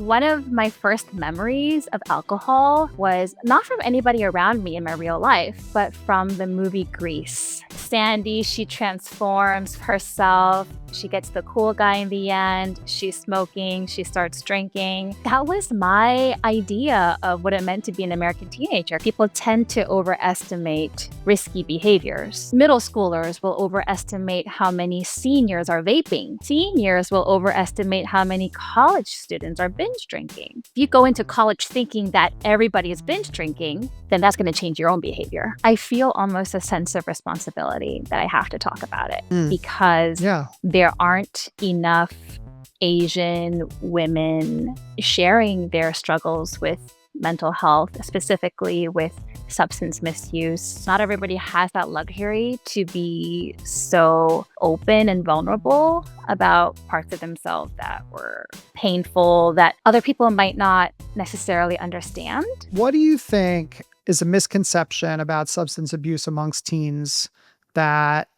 One of my first memories of alcohol was not from anybody around me in my real life, but from the movie Grease. Sandy, she transforms herself. She gets the cool guy in the end. She's smoking. She starts drinking. That was my idea of what it meant to be an American teenager. People tend to overestimate risky behaviors. Middle schoolers will overestimate how many seniors are vaping. Seniors will overestimate how many college students are binge drinking. If you go into college thinking that everybody is binge drinking, then that's going to change your own behavior. I feel almost a sense of responsibility that I have to talk about it because Yeah. there aren't enough Asian women sharing their struggles with mental health, specifically with substance misuse. Not everybody has that luxury to be so open and vulnerable about parts of themselves that were painful, that other people might not necessarily understand. What do you think is a misconception about substance abuse amongst teens that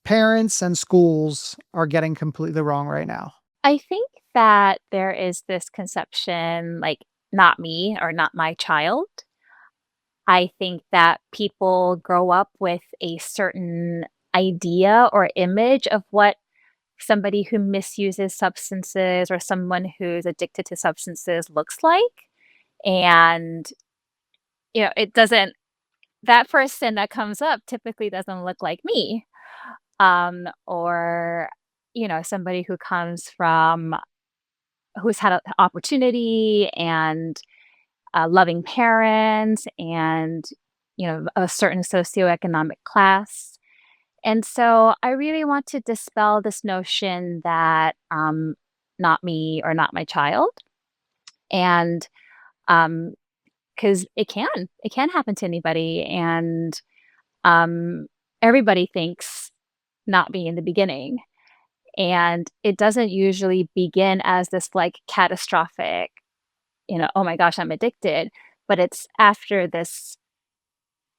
parents and schools are getting completely wrong right now? I think that there is this conception like, not me or not my child. I think that people grow up with a certain idea or image of what somebody who misuses substances or someone who's addicted to substances looks like. And, it doesn't, that person that comes up typically doesn't look like me. Or, somebody who comes from, who's had an opportunity and loving parents and, a certain socioeconomic class. And so I really want to dispel this notion that not me or not my child. And because it can happen to anybody. And um, everybody thinks not me in the beginning. And it doesn't usually begin as this like catastrophic, oh my gosh, I'm addicted. But it's after this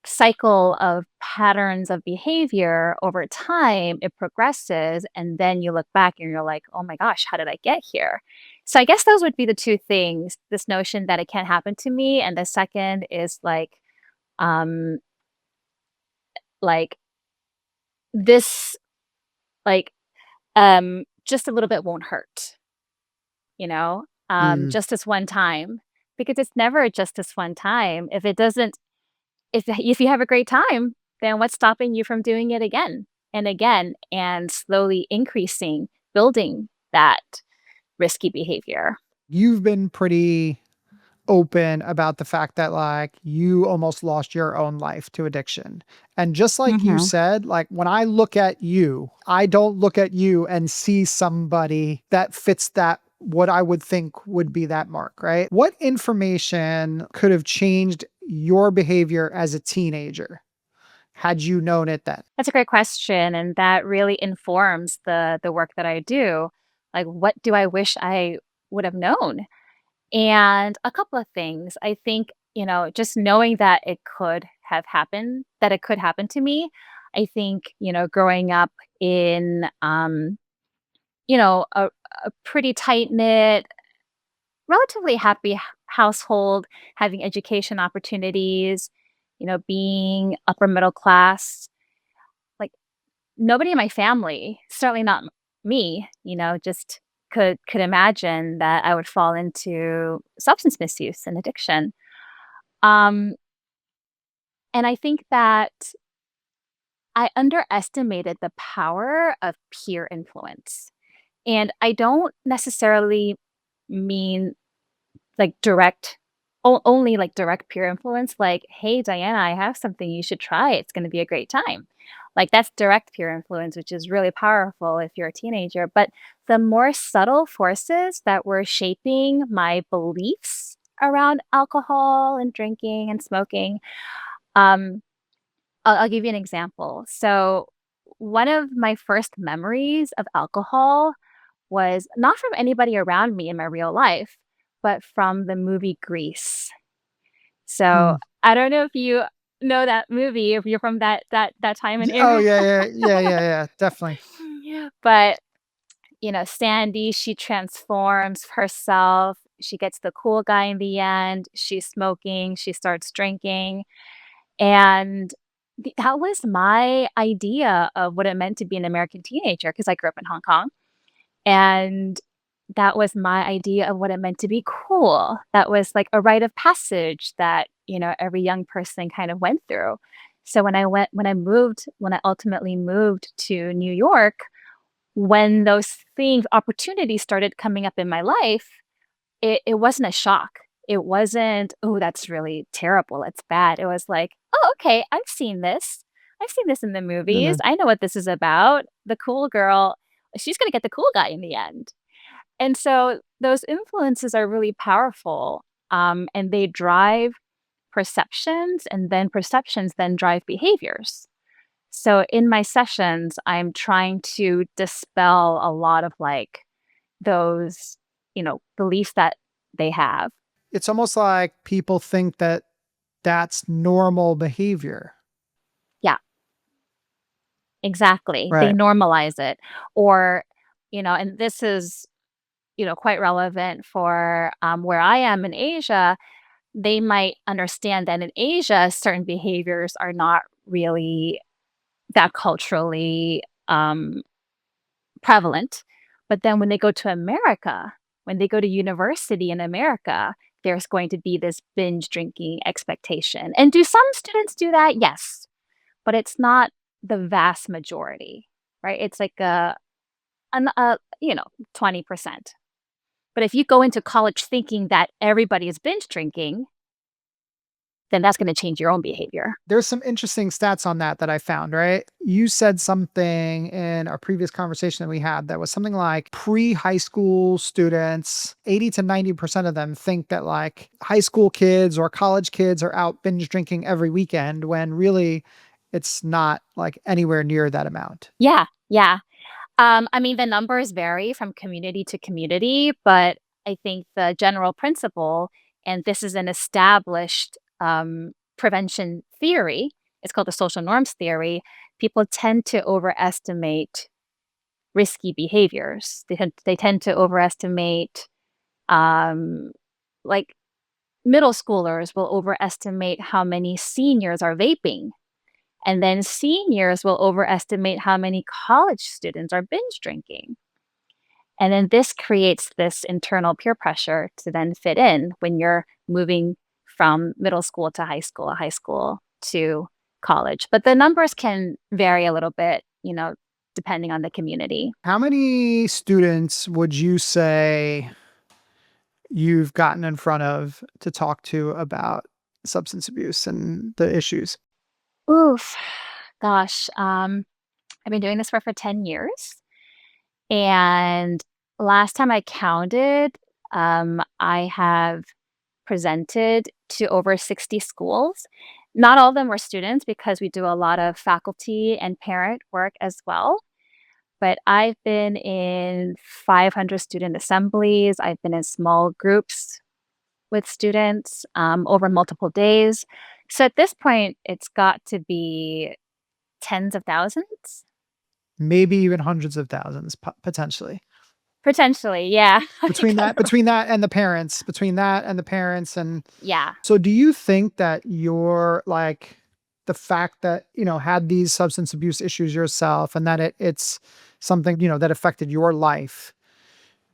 cycle of patterns of behavior over time, it progresses. And then you look back and you're like, oh my gosh, how did I get here? So I guess those would be the two things, this notion that it can't happen to me. And the second is um, like this, like, just a little bit won't hurt, Mm. just this one time, because it's never just this one time. If it doesn't, if you have a great time, then what's stopping you from doing it again and slowly increasing, building that risky behavior? You've been pretty open about the fact that you almost lost your own life to addiction. And just like you Mhm. said, when I look at you, I don't look at you and see somebody that fits that what I would think would be that mark, right? What information could have changed your behavior as a teenager had you known it then? That's a great question, and that really informs the work that I do. Like, what do I wish I would have known? And a couple of things. I think, just knowing that it could happen to me. I think, growing up in, a pretty tight knit, relatively happy household, having education opportunities, being upper middle class, like nobody in my family, certainly not me, just could imagine that I would fall into substance misuse and addiction. Um, and I think that I underestimated the power of peer influence. And I don't necessarily mean like only like direct peer influence, like, hey, Diana, I have something you should try. It's going to be a great time. Like, that's direct peer influence, which is really powerful if you're a teenager. But the more subtle forces that were shaping my beliefs around alcohol and drinking and smoking, um, I'll give you an example. So, one of my first memories of alcohol was not from anybody around me in my real life, but from the movie Grease. So, Mm. I don't know if you know that movie, if you're from that time and Oh era. yeah, yeah, yeah, yeah, yeah, definitely. Yeah. But, Sandy, she transforms herself. She gets the cool guy in the end. She's smoking, she starts drinking, and that was my idea of what it meant to be an American teenager because I grew up in Hong Kong, and that was my idea of what it meant to be cool. That was like a rite of passage that, every young person kind of went through. So when I ultimately moved to New York, when those things opportunities started coming up in my life, it wasn't a shock. It wasn't, "Oh, that's really terrible, it's bad." It was like, "Oh, okay, I've seen this. I've seen this in the movies. Mhm. I know what this is about. The cool girl, she's gonna get the cool guy in the end." And so those influences are really powerful, and they drive perceptions, and then perceptions then drive behaviors. So in my sessions, I'm trying to dispel a lot of, like, those, beliefs that they have. It's almost like people think that that's normal behavior. Yeah, exactly. They Right. normalize it. Or, and this is, quite relevant for, where I am in Asia. They might understand that in Asia, certain behaviors are not really that culturally, prevalent. But then when they go to America, when they go to university in America, there's going to be this binge drinking expectation. And do some students do that? Yes, but it's not the vast majority, right? It's like an 20%. But if you go into college thinking that everybody is binge drinking, then that's going to change your own behavior. There's some interesting stats on that I found, right? You said something in our previous conversation that we had that was something like pre-high school students, 80 to 90% of them think that like high school kids or college kids are out binge drinking every weekend when really it's not like anywhere near that amount. Yeah, yeah. I mean, the numbers vary from community to community, but I think the general principle, and this is an established prevention theory, it's called the social norms theory. People tend to overestimate risky behaviors. They tend to overestimate, um, like middle schoolers will overestimate how many seniors are vaping. And then seniors will overestimate how many college students are binge drinking. And then this creates this internal peer pressure to then fit in when you're moving from middle school to high school to college. But the numbers can vary a little bit, depending on the community. How many students would you say you've gotten in front of to talk to about substance abuse and the issues? Oof, gosh, I've been doing this for 10 years. And last time I counted, I have presented to over 60 schools. Not all of them were students because we do a lot of faculty and parent work as well. But I've been in 500 student assemblies. I've been in small groups with students over multiple days. So at this point, it's got to be tens of thousands. Maybe even hundreds of thousands potentially. Potentially, yeah. Between that and the parents and Yeah. so do you think that you're like the fact that, had these substance abuse issues yourself and that it's something, that affected your life.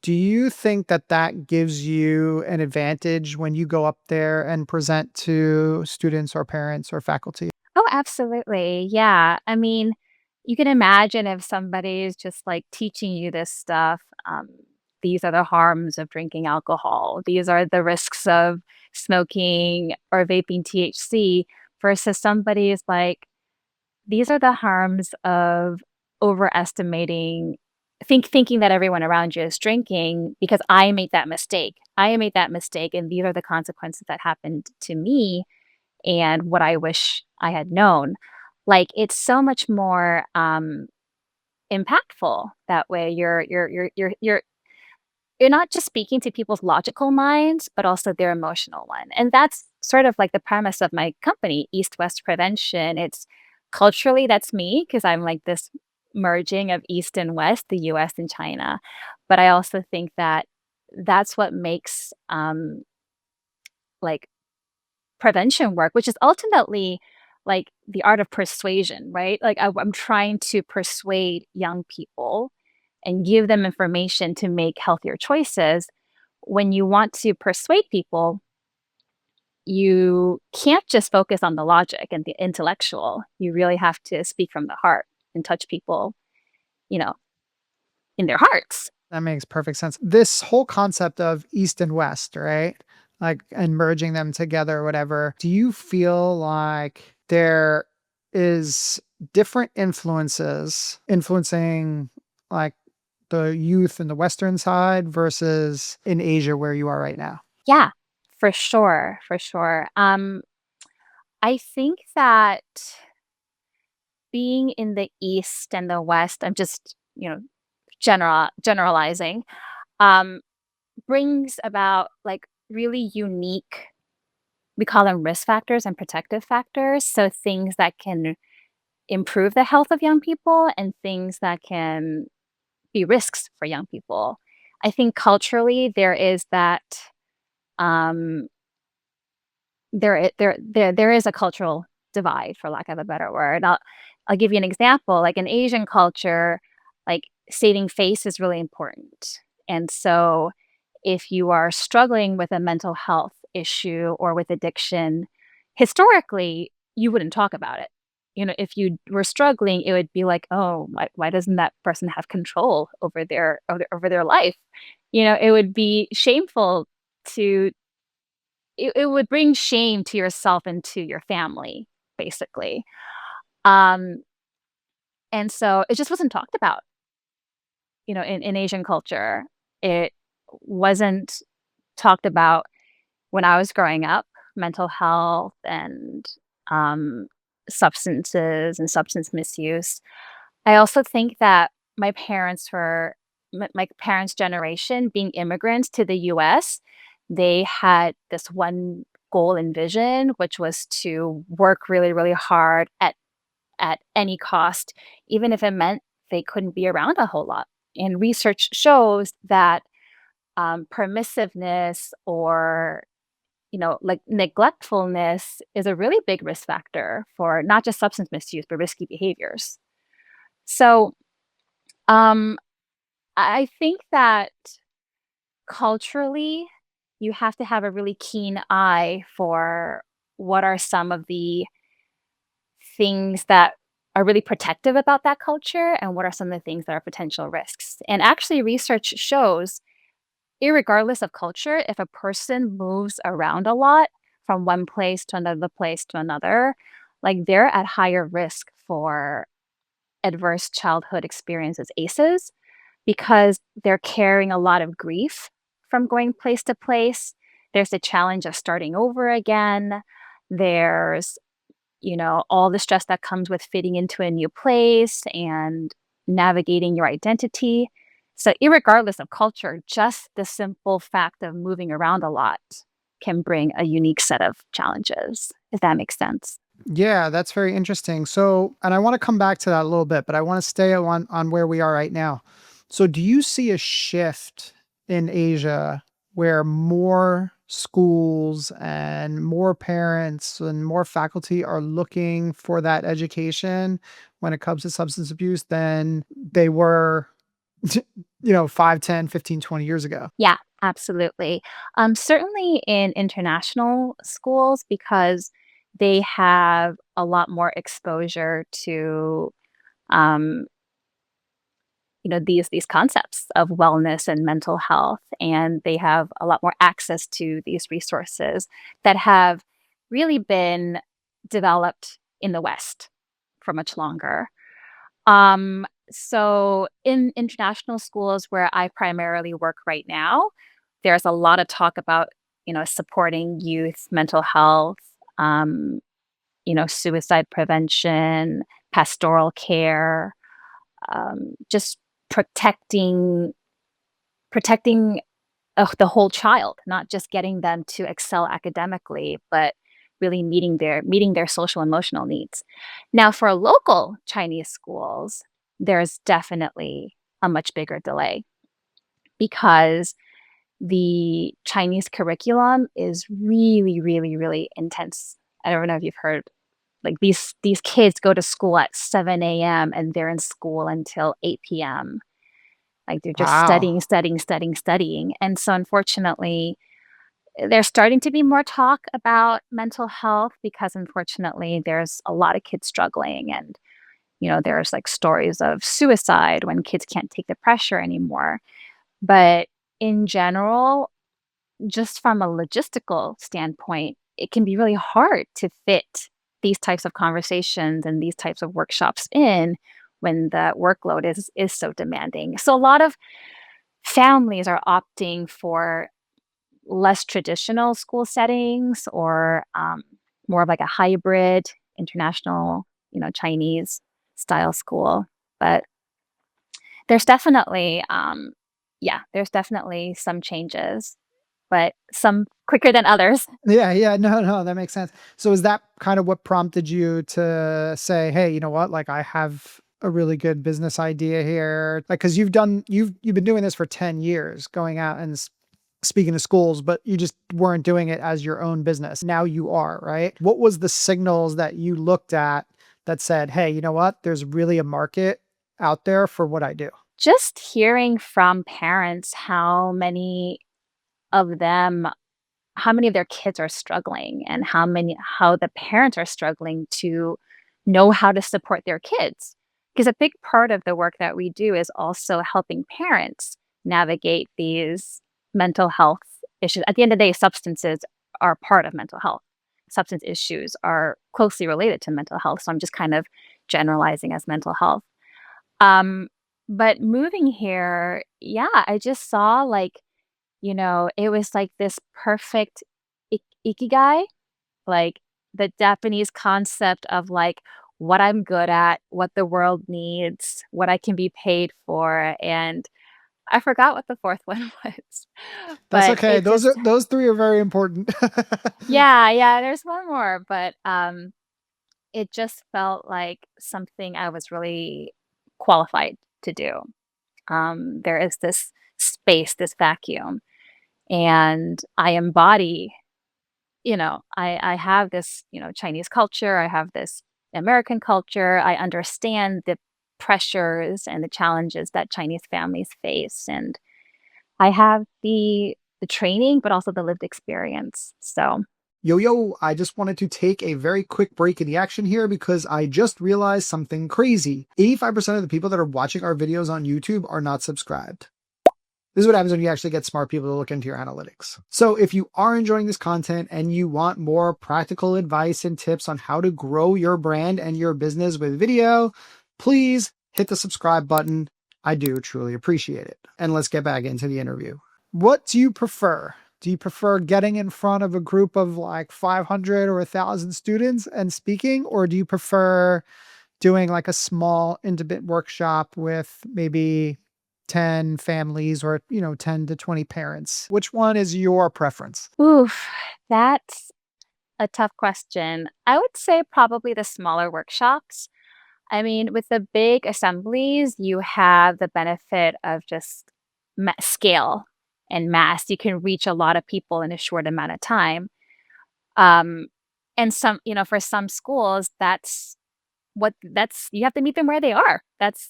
Do you think that that gives you an advantage when you go up there and present to students or parents or faculty? Oh, absolutely. Yeah. I mean, you can imagine if somebody is just like teaching you this stuff. These are the harms of drinking alcohol. These are the risks of smoking or vaping THC versus somebody is like, these are the harms of overestimating, thinking that everyone around you is drinking because I made that mistake. I made that mistake, and these are the consequences that happened to me and what I wish I had known. Like, it's so much more, impactful that way. You're not just speaking to people's logical minds, but also their emotional one, and that's sort of like the premise of my company, East-West Prevention. It's culturally, that's me because 'cause I'm like this merging of East and West, the US and China, but I also think that that's what makes, like, prevention work, which is ultimately, like, the art of persuasion, right? Like, I'm trying to persuade young people and give them information to make healthier choices. When you want to persuade people, you can't just focus on the logic and the intellectual. You really have to speak from the heart and touch people, you know, in their hearts. That makes perfect sense. This whole concept of East and West, right? Like, and merging them together or whatever. Do you feel like there is different influences influencing like the youth in the Western side versus in Asia where you are right now? Yeah, for sure, for sure. I think that being in the East and the West, I'm just, generalizing, um, brings about, like, really unique, we call them risk factors and protective factors, so things that can improve the health of young people and things that can be risks for young people. I think culturally there is that, um, there is a cultural divide, for lack of a better word. I'll give you an example, like, in Asian culture, like, saving face is really important, and so if you are struggling with a mental health issue or with addiction, historically, you wouldn't talk about it. If you were struggling, it would be like, "Oh, why doesn't that person have control over their life?" It would be shameful to it would bring shame to yourself and to your family, basically. Um, and so it just wasn't talked about, in Asian culture. It wasn't talked about when I was growing up, mental health and, um, substances and substance misuse. I also think that my parents' generation being immigrants to the US, they had this one goal and vision, which was to work really, really hard at any cost, even if it meant they couldn't be around a whole lot. And research shows that, permissiveness or, like, neglectfulness is a really big risk factor for not just substance misuse, but risky behaviors. So, um, I think that culturally, you have to have a really keen eye for what are some of the things that are really protective about that culture and what are some of the things that are potential risks. And actually, research shows, irregardless of culture, if a person moves around a lot from one place to another, like, they're at higher risk for adverse childhood experiences, ACEs, because they're carrying a lot of grief from going place to place. There's the challenge of starting over again. There's, all the stress that comes with fitting into a new place and navigating your identity. So, irregardless of culture, just the simple fact of moving around a lot can bring a unique set of challenges, if that makes sense. Yeah, that's very interesting. So, and I want to come back to that a little bit, but I want to stay on where we are right now. So, do you see a shift in Asia where more schools and more parents and more faculty are looking for that education when it comes to substance abuse than they were 5, 10, 15, 20 years ago? Yeah, absolutely. Certainly in international schools because they have a lot more exposure to, um, these concepts of wellness and mental health, and they have a lot more access to these resources that have really been developed in the West for much longer. So in international schools where I primarily work right now, there's a lot of talk about, supporting youth mental health, um, suicide prevention, pastoral care, just protecting protecting the whole child, not just getting them to excel academically, but really meeting their social emotional needs. Now, for local Chinese schools, there's definitely a much bigger delay because the Chinese curriculum is really, really, really intense. I don't know if you've heard, like, these kids go to school at 7 a.m. and they're in school until 8 p.m. Like, they're just Wow. studying, studying, studying, studying, and so, unfortunately, there's starting to be more talk about mental health because, unfortunately, there's a lot of kids struggling and, there's, like, stories of suicide when kids can't take the pressure anymore. But in general, just from a logistical standpoint, it can be really hard to fit these types of conversations and these types of workshops in when the workload is so demanding. So a lot of families are opting for less traditional school settings or more of like a hybrid international, Chinese style school. But there's definitely, yeah, there's definitely some changes, but some quicker than others. Yeah, yeah. No, no, that makes sense. So is that kind of what prompted you to say, "Hey, you know what? Like I have a really good business idea here." Like cuz you've been doing this for 10 years, going out and speaking to schools, but you just weren't doing it as your own business. Now you are, right? What was the signals that you looked at that said, "Hey, you know what? There's really a market out there for what I do." Just hearing from parents of them how many of their kids are struggling and how the parents are struggling to know how to support their kids. Because a big part of the work that we do is also helping parents navigate these mental health issues. At the end of the day, substances are part of mental health. Substance issues are closely related to mental health. So I'm just kind of generalizing as mental health. Um, but moving here, yeah, I just saw like, it was like this perfect Ikigai, like the Japanese concept of like what I'm good at, what the world needs, what I can be paid for, and I forgot what the fourth one was, That's but okay. it just Those 3 are very important. yeah, yeah, there's one more, but, it just felt like something I was really qualified to do. There is this space, this vacuum, and I embody, I have this, Chinese culture, I have this American culture, I understand the pressures and the challenges that Chinese families face, and I have the training, but also the lived experience, so Yo, yo, I just wanted to take a very quick break in the action here because I just realized something crazy. 85% of the people that are watching our videos on YouTube are not subscribed. This is what happens when you actually get smart people to look into your analytics. So if you are enjoying this content and you want more practical advice and tips on how to grow your brand and your business with video, please hit the subscribe button. I do truly appreciate it. And let's get back into the interview. What do you prefer? Do you prefer getting in front of a group of like 500 or 1,000 students and speaking, or do you prefer doing like a small intimate workshop with maybe 10 families or, 10 to 20 parents? Which one is your preference? oof, that's a tough question. I would say probably the smaller workshops. I mean, with the big assemblies, you have the benefit of just scale and mass. You can reach a lot of people in a short amount of time. Um, and for some schools, that's you have to meet them where they are. Yeah. That's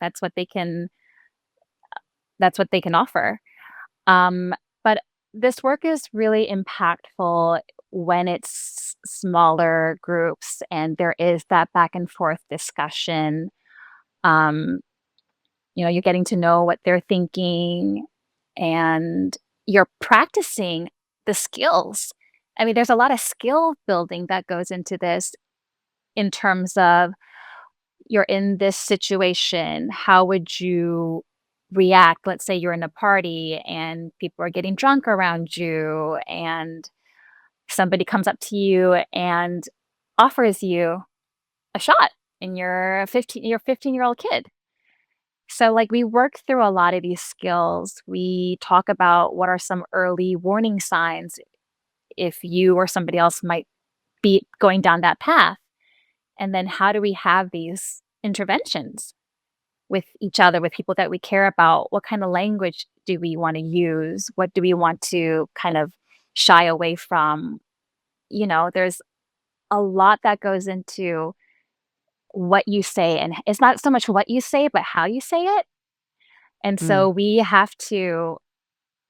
that's what they can offer. But this work is really impactful when it's smaller groups and there is that back and forth discussion. Um, you're getting to know what they're thinking and you're practicing the skills. I mean, there's a lot of skill building that goes into this in terms of you're in this situation. How would you react? Let's say you're in a party and people are getting drunk around you and somebody comes up to you and offers you a shot and you're a 15-year-old kid. So like we work through a lot of these skills. We talk about what are some early warning signs if you or somebody else might be going down that path. And then how do we have these interventions? with each other, with people that we care about, what kind of language do we want to use? What do we want to kind of shy away from? There's a lot that goes into what you say, and it's not so much what you say, but how you say it. And Mm. so we have to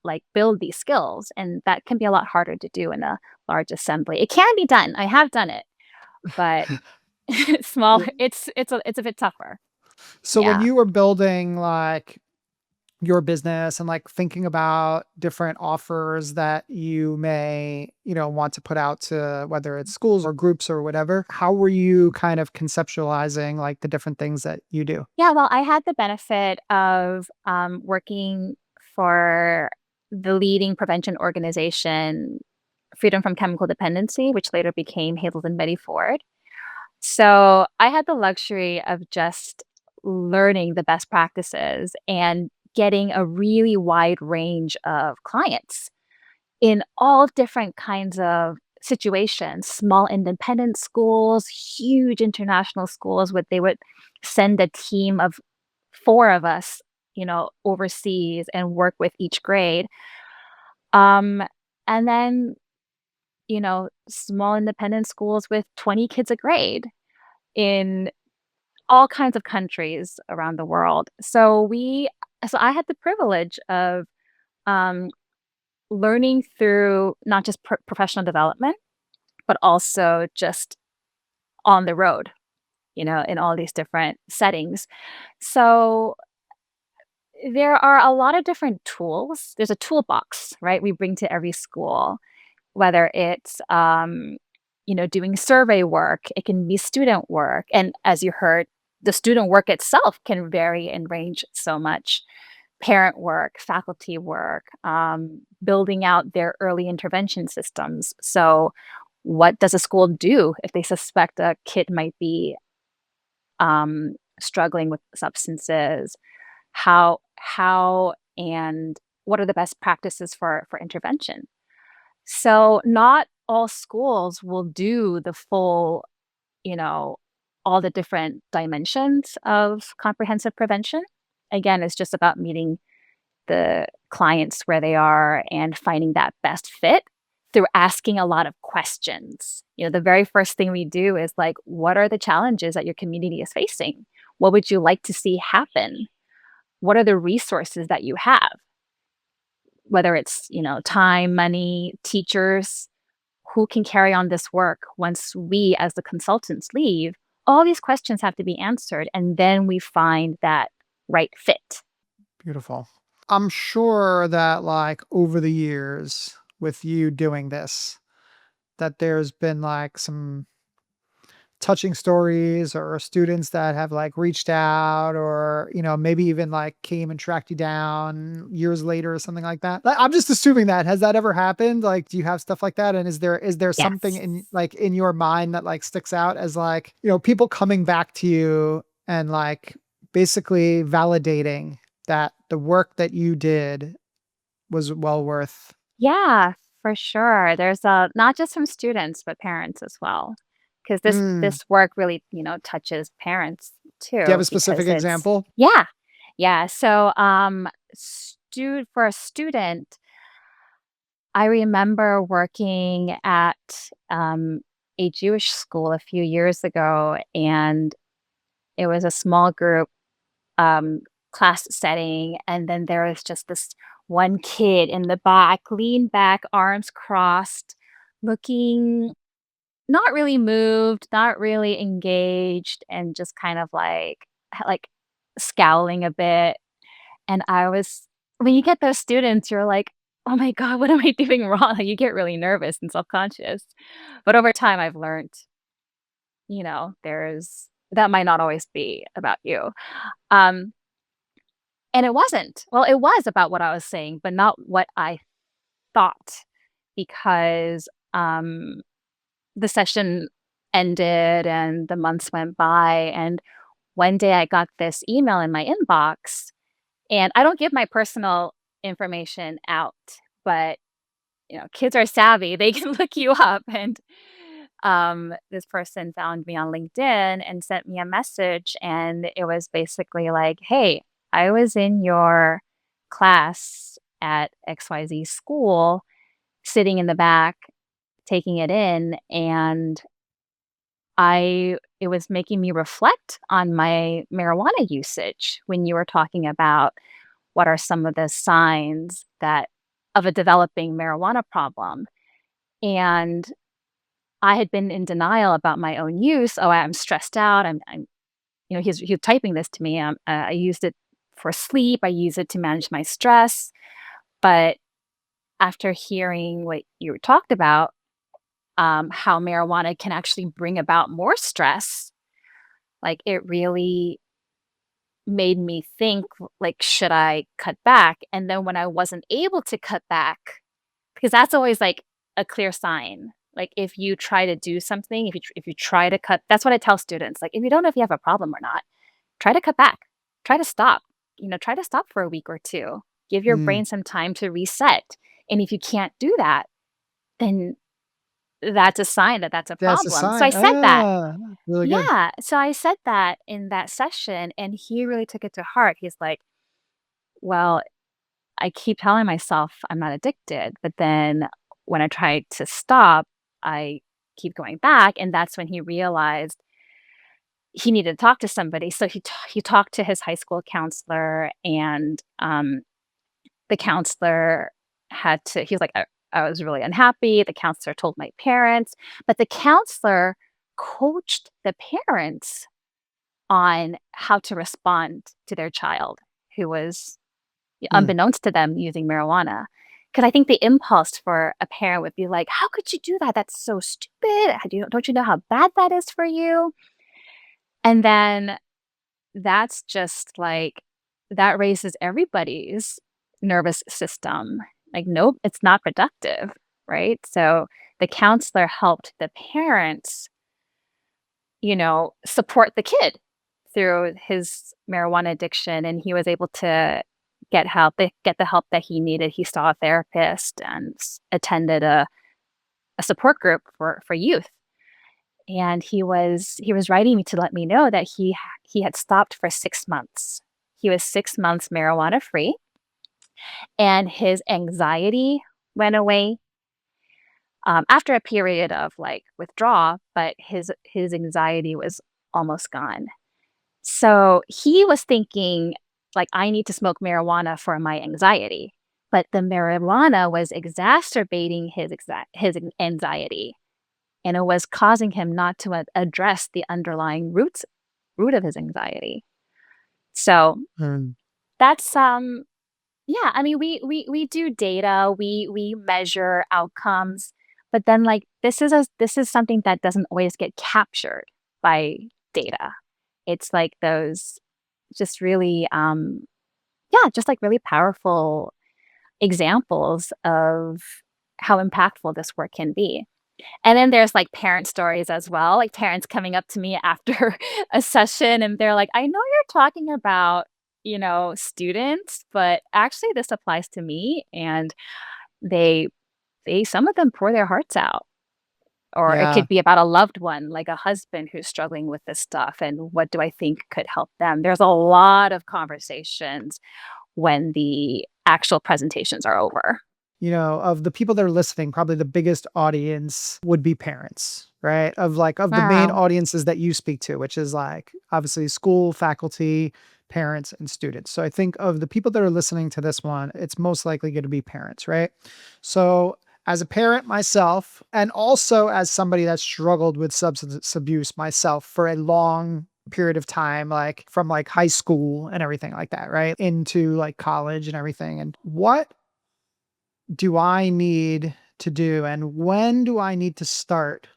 like build these skills, and that can be a lot harder to do in a large assembly. It can be done. I have done it, but small W it's a bit tougher. So when Yeah. you were building, like, your business and, like, thinking about different offers that you may, want to put out to whether it's schools or groups or whatever, how were you kind of conceptualizing, like, the different things that you do? Yeah, well, I had the benefit of, working for the leading prevention organization, Freedom from Chemical Dependency, which later became Hales and Betty Ford. So, I had the luxury of just learning the best practices and getting a really wide range of clients in all different kinds of situations, small independent schools, huge international schools, where they would send a team of 4 of us, overseas and work with each grade. Um, and then, small independent schools with 20 kids a grade in all kinds of countries around the world. So I had the privilege of, um, learning through not just professional development, but also just on the road, in all these different settings. So there are a lot of different tools. There's a toolbox, right? We bring to every school, whether it's, doing survey work, it can be student work. And as you heard, the student work itself can vary and range so much. Parent work, faculty work, building out their early intervention systems. So, what does a school do if they suspect a kid might be struggling with substances? How and what are the best practices for intervention? So not all schools will do the full, you know, all the different dimensions of comprehensive prevention. Again, it's just about meeting the clients where they are and finding that best fit through asking a lot of questions. The very first thing we do is like, what are the challenges that your community is facing? What would you like to see happen? What are the resources that you have? Whether it's, time, money, teachers, who can carry on this work once we as the consultants leave? All these questions have to be answered, and then we find that right fit. Beautiful. I'm sure that, like, over the years with you doing this, that there's been, like, some touching stories or students that have, like, reached out or, maybe even, like, came and tracked you down years later or something like that. I'm just assuming that. Has that ever happened? Like, do you have stuff like that? And is there something Yes. in your mind that, like, sticks out as, like, people coming back to you and, like, basically validating that the work that you did was well worth. Yeah, for sure. There's not just from students, but parents as well. Because this Mm. this work really, touches parents Do you have a too, because specific it's example? yeah. Yeah. So for a student, I remember working at a Jewish school a few years ago, and it was a small group um, class setting. And then there was just this one kid in the back, leaned back, arms crossed, looking not really moved, not really engaged, and just kind of like scowling a bit. And I was when you get those students, you're like, "Oh my god, what am I doing wrong?" Like, you get really nervous and self-conscious. But over time, I've learned, there's that might not always be about you. Um, and it wasn't. Well, it was about what I was saying, but not what I thought, because, the session ended and the months went by, and one day I got this email in my inbox, and I don't give my personal information out, but, kids are savvy, they can look you up, and This person found me on LinkedIn and sent me a message, and it was basically like, "Hey, I was in your class at XYZ school, sitting in the back, taking it in, and it was making me reflect on my marijuana usage when you were talking about what are some of the signs that of a developing marijuana problem." And I had been in denial about my own use. "Oh, I'm stressed out. I'm" he was typing this to me. I used it for sleep. I use it to manage my stress. But after hearing what you talked about, how marijuana can actually bring about more stress, like, it really made me think, like, should I cut back? And then when I wasn't able to cut back, because that's always, like, a clear sign. Like, if you try to do something, if you try to cut, that's what I tell students, like, if you don't know if you have a problem or not, try to cut back. Try to stop. Try to stop for a week or 2. Give your Mm, brain some time to reset. And if you can't do that, then that's a sign that that's a that's a problem. So I sign. said that. Really good. Yeah. So I said that in that session, and he really took it to heart. He's like, "Well, I keep telling myself I'm not addicted, but then when I try to stop, I keep going back." And that's when he realized he needed to talk to somebody. So he talked to his high school counselor, and the counselor had to. He was like, I was really unhappy. The counselor told my parents, but the counselor coached the parents on how to respond to their child who was, Mm, unbeknownst to them, using marijuana. Because I think the impulse for a parent would be like, "How could you do that? That's so stupid. How do you don't you know how bad that is for you?" And then that's just like that raises everybody's nervous system. Like, nope, it's not productive, right? So the counselor helped the parents, support the kid through his marijuana addiction, and he was able to get the help that he needed. He saw a therapist and attended a support group for youth. And he was writing me to let me know that he had stopped for 6 months. He was 6 months marijuana free, and his anxiety went away, after a period of, like, withdrawal, but his anxiety was almost gone. So, he was thinking, like, "I need to smoke marijuana for my anxiety," but the marijuana was exacerbating his anxiety, and it was causing him not to address the underlying root of his anxiety. So, mm. that's, yeah, I mean, we do data, we measure outcomes, but then, like, this is something that doesn't always get captured by data. It's like those just really, yeah, just, like, really powerful examples of how impactful this work can be. And then there's, like, parent stories as well, like, parents coming up to me after a session, and they're like, "I know you're talking about, students, but actually this applies to me." And they some of them pour their hearts out. Or it Yeah. could be about a loved one, like a husband who's struggling with this stuff, and what do I think could help them? There's a lot of conversations when the actual presentations are over. Of the people that are listening, probably the biggest audience would be parents, right? Of the main Wow. audiences that you speak to, which is like obviously school, faculty, parents, and students. So I think of the people that are listening to this one, it's most likely going to be parents, right? So as a parent myself, and also as somebody that struggled with substance abuse myself for a long period of time, like from like high school and everything like that, right? Into like college and everything. And what do I need to do and when do I need to start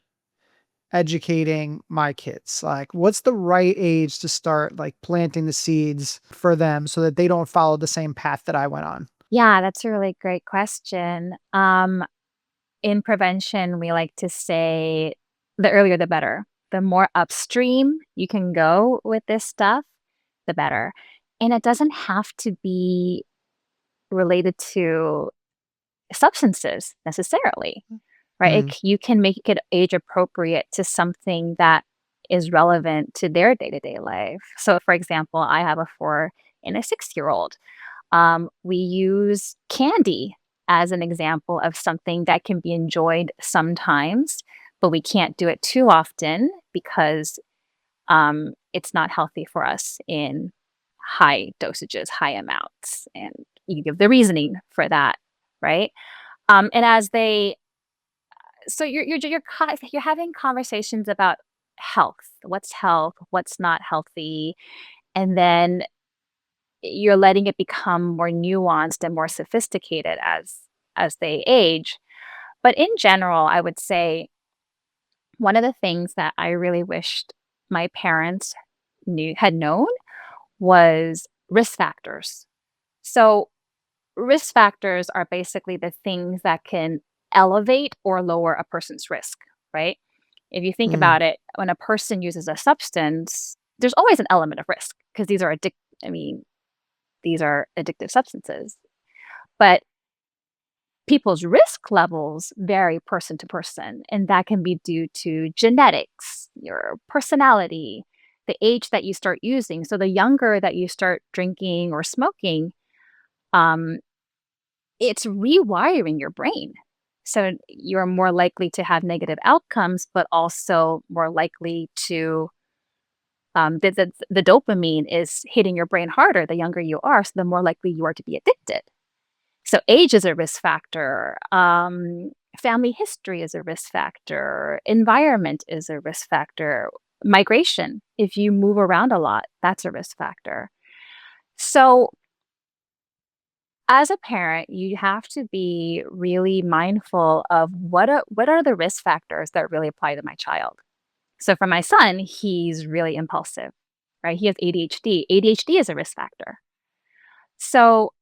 educating my kids? Like, what's the right age to start like planting the seeds for them so that they don't follow the same path that I went on? Yeah, that's a really great question. In prevention, we like to say the earlier the better. The more upstream you can go with this stuff, the better. And it doesn't have to be related to substances necessarily, right? Mm, You can make it age appropriate to something that is relevant to their day-to-day life. So, for example, I have a 4 and a 6-year-old. We use candy as an example of something that can be enjoyed sometimes, but we can't do it too often because it's not healthy for us in high dosages, high amounts. And you give the reasoning for that, right? And as they, so you're having conversations about health, what's not healthy, and then you're letting it become more nuanced and more sophisticated as they age. But in general, I would say one of the things that I really wished my parents had known was risk factors. So, risk factors are basically the things that can elevate or lower a person's risk, right? If you think mm, about it, when a person uses a substance, there's always an element of risk because I mean, these are addictive substances. But people's risk levels vary person to person, and that can be due to genetics, your personality, the age that you start using. So the younger that you start drinking or smoking, um, it's rewiring your brain. So you're more likely to have negative outcomes, but also more likely to the dopamine is hitting your brain harder the younger you are, so the more likely you are to be addicted. So age is a risk factor. Family history is a risk factor. Environment is a risk factor. Migration, if you move around a lot, that's a risk factor. So, as a parent, you have to be really mindful of what are the risk factors that really apply to my child. So, for my son, he's really impulsive, right? He has ADHD. ADHD is a risk factor. So,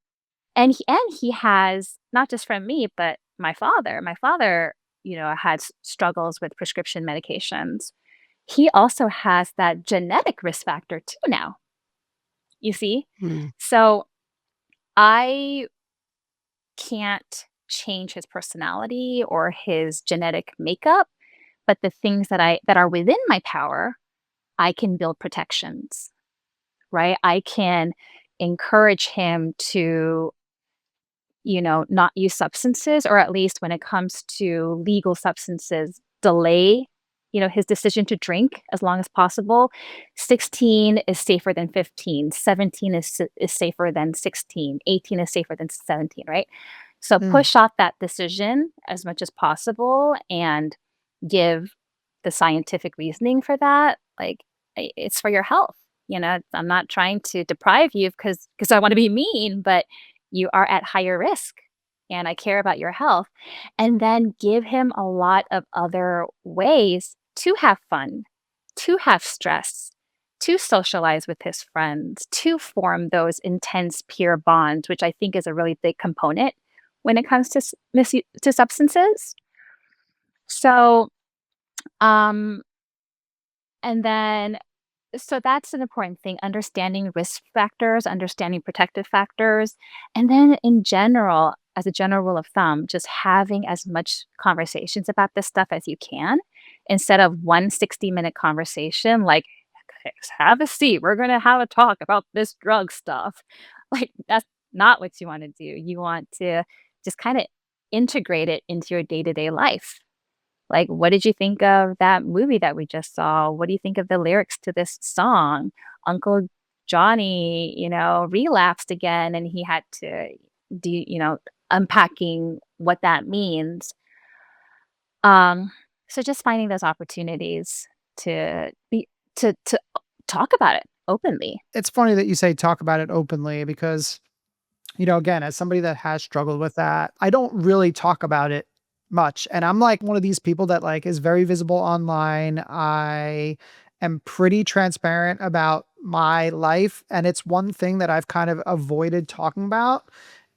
and he has not just from me, but my father. My father, had struggles with prescription medications. He also has that genetic risk factor too now, you see? mm. So, I can't change his personality or his genetic makeup, but the things that are within my power, I can build protections, right? I can encourage him to not use substances, or at least when it comes to legal substances, delay, his decision to drink as long as possible. 16 is safer than 15, 17 is safer than 16, 18 is safer than 17, right? So Mm. push off that decision as much as possible and give the scientific reasoning for that. Like, it's for your health. I'm not trying to deprive you because I want to be mean, but you are at higher risk and I care about your health. And then give him a lot of other ways to have fun, to have stress, to socialize with his friends, to form those intense peer bonds, which I think is a really big component when it comes to to substances. So, um, and then so that's an important thing, understanding risk factors, understanding protective factors, and then in general, as a general rule of thumb, just having as much conversations about this stuff as you can instead of one 60-minute conversation like, "Okay, have a seat, we're gonna have a talk about this drug stuff." Like, that's not what you wanna do. You want to just kinda integrate it into your day-to-day life. Like, what did you think of that movie that we just saw? What do you think of the lyrics to this song? Uncle Johnny, relapsed again and he had to do, unpacking what that means. Um, so just finding those opportunities to be to talk about it openly. It's funny that you say talk about it openly because, again, as somebody that has struggled with that, I don't really talk about it much. And I'm like one of these people that like is very visible online. I am pretty transparent about my life. And it's one thing that I've kind of avoided talking about.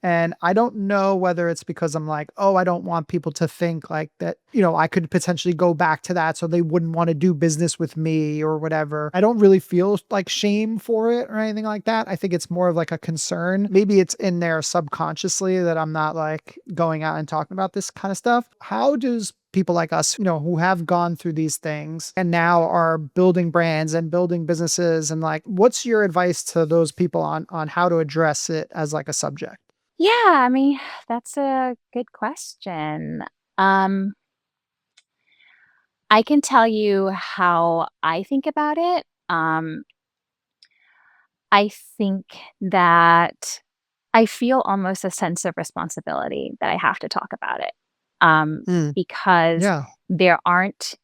And I don't know whether it's because I'm like, oh, I don't want people to think like that, I could potentially go back to that so they wouldn't want to do business with me or whatever. I don't really feel like shame for it or anything like that. I think it's more of like a concern. Maybe it's in there subconsciously that I'm not like going out and talking about this kind of stuff. How does people like us, who have gone through these things and now are building brands and building businesses, and like, what's your advice to those people on how to address it as like a subject? Yeah, I mean, that's a good question. Um, I can tell you how I think about it. I think that I feel almost a sense of responsibility that I have to talk about it, Mm, because yeah. there aren't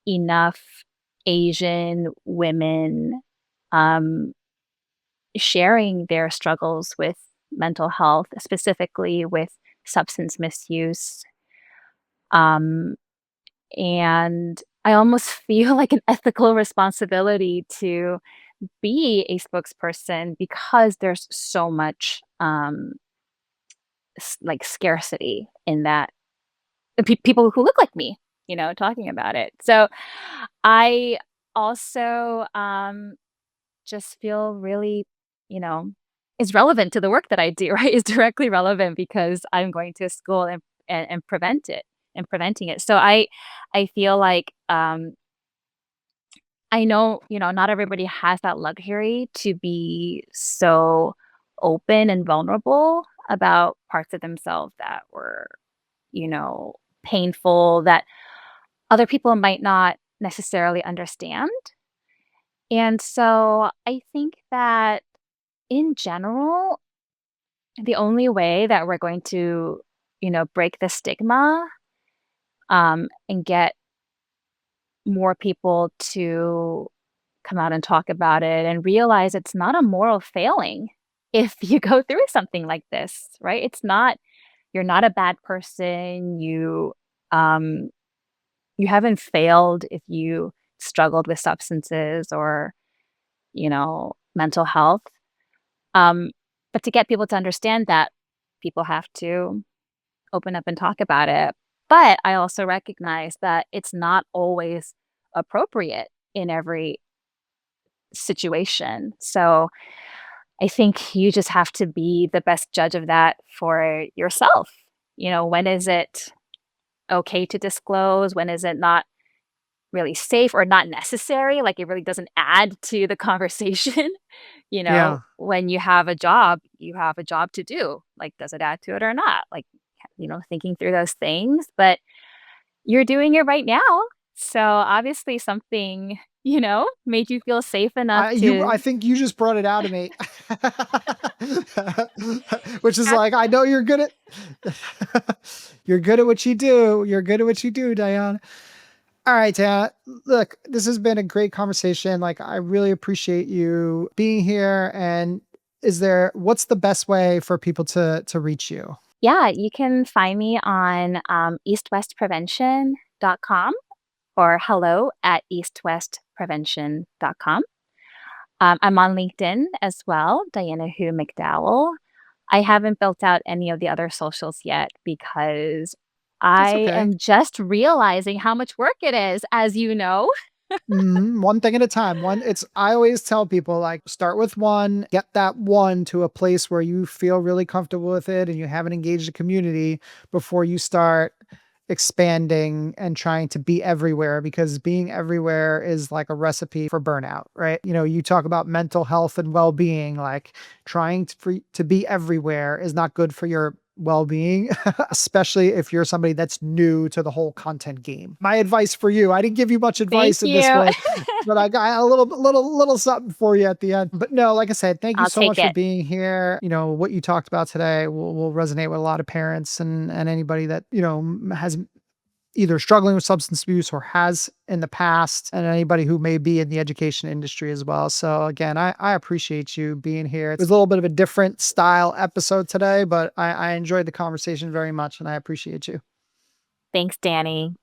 enough Asian women, um, sharing their struggles with mental health, specifically with substance misuse. Um, and I almost feel like an ethical responsibility to be a spokesperson because there's so much like scarcity in that people who look like me, talking about it. So I also just feel really, you know, is relevant to the work that I do, right? Is directly relevant because I'm going to school and prevent it and preventing it. So I feel like I know, not everybody has that luxury to be so open and vulnerable about parts of themselves that were, painful, that other people might not necessarily understand. And so I think that in general, the only way that we're going to, break the stigma, and get more people to come out and talk about it and realize it's not a moral failing if you go through something like this, right? It's not you're not a bad person. Um you haven't failed if you struggled with substances or, mental health. Um but to get people to understand that, people have to open up and talk about it. But I also recognize that it's not always appropriate in every situation. So I think you just have to be the best judge of that for yourself. When is it okay to disclose? When is it not really safe or not necessary? Like it really doesn't add to the conversation. Yeah. When you have a job, you have a job to do. Like, does it add to it or not? Like, thinking through those things. But you're doing it right now. So obviously something, made you feel safe enough I to think you just brought it out of me. Which is that's like, I know you're good at you're good at what you do. You're good at what you do, Diane. All right, Tana. Look, this has been a great conversation. Like, I really appreciate you being here. And what's the best way for people to reach you? yeah, you can find me on eastwestprevention.com or hello at eastwestprevention.com. I'm on LinkedIn as well, Diana Hu McDowell. I haven't built out any of the other socials yet because That's I okay. am just realizing how much work it is, as you know. One thing at a time. I always tell people, like, start with one, get that one to a place where you feel really comfortable with it and you haven't engaged a community before you start expanding and trying to be everywhere, because being everywhere is like a recipe for burnout, right? You talk about mental health and well-being, like trying to be everywhere is not good for your well-being, especially if you're somebody that's new to the whole content game. My advice for you, I didn't give you much Thank advice in this you. one, but I got a little something for you at the end. But no, like I said, thank you I'll so take much for it. being here. What you talked about today will resonate with a lot of parents and anybody that, has either struggling with substance abuse or has in the past, and anybody who may be in the education industry as well. So again, I appreciate you being here. It was a little bit of a different style episode today, but I enjoyed the conversation very much and I appreciate you. Thanks, Danny.